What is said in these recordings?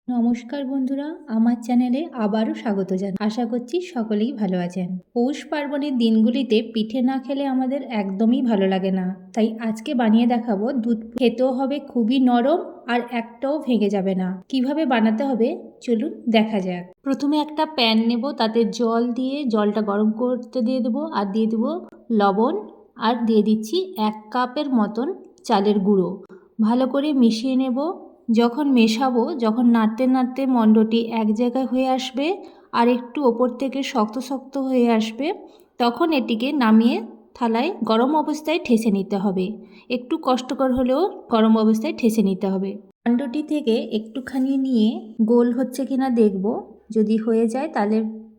নমস্কার বন্ধুরা, আমার চ্যানেলে আবারও স্বাগত জানাই। আশা করছি সকলেই ভালো আছেন। পৌষ পার্বণের দিনগুলিতে পিঠে না খেলে আমাদের একদমই ভালো লাগে না। তাই আজকে বানিয়ে দেখাবো দুধ খেতেও হবে খুবই নরম আর একটাও ভেঙে যাবে না। কিভাবে বানাতে হবে চলুন দেখা যাক। প্রথমে একটা প্যান নেব, তাতে জল দিয়ে জলটা গরম করতে দিয়ে দেবো আর দিয়ে দেবো লবণ আর দিয়ে দিচ্ছি 1 কাপের মতন চালের গুঁড়ো। ভালো করে মিশিয়ে নেব। যখন মেশাবো, যখন নাড়তে নাড়তে মণ্ডটি এক জায়গায় হয়ে আসবে আর একটু ওপর থেকে শক্ত শক্ত হয়ে আসবে, তখন এটিকে নামিয়ে থালায় গরম অবস্থায় ঠেসে নিতে হবে। একটু কষ্টকর হলেও গরম অবস্থায় ঠেসে নিতে হবে। মণ্ডটি থেকে একটুখানি নিয়ে গোল হচ্ছে কিনা দেখব। যদি হয়ে যায় তাহলে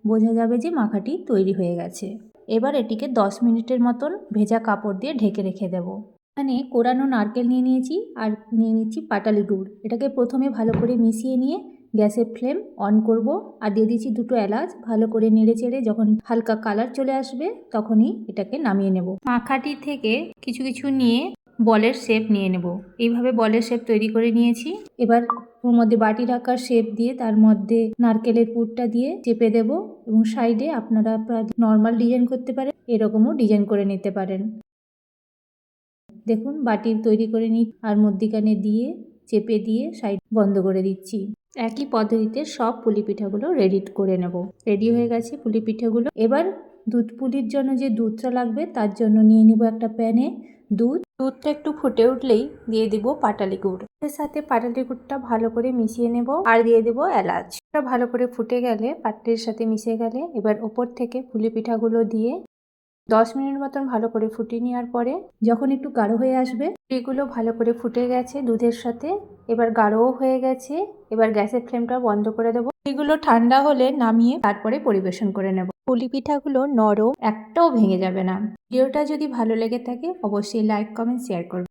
বোঝা যাবে যে মাখাটি তৈরি হয়ে গেছে। এবার এটিকে 10 মিনিটের মতন ভেজা কাপড় দিয়ে ঢেকে রেখে দেবো। এখানে কোরানো নারকেল নিয়ে নিয়েছি আর নিয়ে নিচ্ছি পাটালি গুড়। এটাকে প্রথমে ভালো করে মিশিয়ে নিয়ে গ্যাসের ফ্লেম অন করব আর দিয়ে দিচ্ছি 2টো এলাচ। ভালো করে নেড়ে চেড়ে যখন হালকা কালার চলে আসবে তখনই এটাকে নামিয়ে নেব। মাখাটি থেকে কিছু কিছু নিয়ে বলের শেপ নিয়ে নেব। এইভাবে বলের শেপ তৈরি করে নিয়েছি। এবার ওর মধ্যে বাটির আকার শেপ দিয়ে তার মধ্যে নারকেলের পুরটা দিয়ে চেপে দেব এবং সাইডে আপনারা নর্মাল ডিজাইন করতে পারেন, এরকমও ডিজাইন করে নিতে পারেন। দেখুন বাটি তৈরি করে নিই আর মধ্যিখানে দিয়ে চেপে দিয়ে সাইড বন্ধ করে দিচ্ছি। একই পদ্ধতিতে সব পুলি পিঠাগুলো রেডি করে নেব। রেডি হয়ে গেছে পুলি পিঠাগুলো। এবার দুধ পুলির জন্য যে দুধটা লাগবে তার জন্য নিয়ে নেব একটা প্যানে দুধটা একটু ফুটে উঠলেই দিয়ে দিব পাটালি গুড়। এর সাথে পাটালি গুড়টা ভালো করে মিশিয়ে নেব আর দিয়ে দেব এলাচ। ভালো করে ফুটে গেলে পাটালির সাথে মিশে গেলে এবার ওপর থেকে পুলি পিঠাগুলো দিয়ে 10 মিনিট মতন ভালো করে ফুটিয়ে নেওয়ার পরে যখন একটু গাঢ় হয়ে আসবে, এগুলো ভালো করে ফুটে গেছে দুধের সাথে, এবার গাঢ়ও হয়ে গেছে। এবার গ্যাসের ফ্লেমটা বন্ধ করে দেবো। এগুলো ঠান্ডা হলে নামিয়ে তারপরে পরিবেশন করে নেব। পুলি পিঠাগুলো নরম, একটাও ভেঙে যাবে না। ভিডিওটা যদি ভালো লেগে থাকে অবশ্যই লাইক, কমেন্ট, শেয়ার করবেন।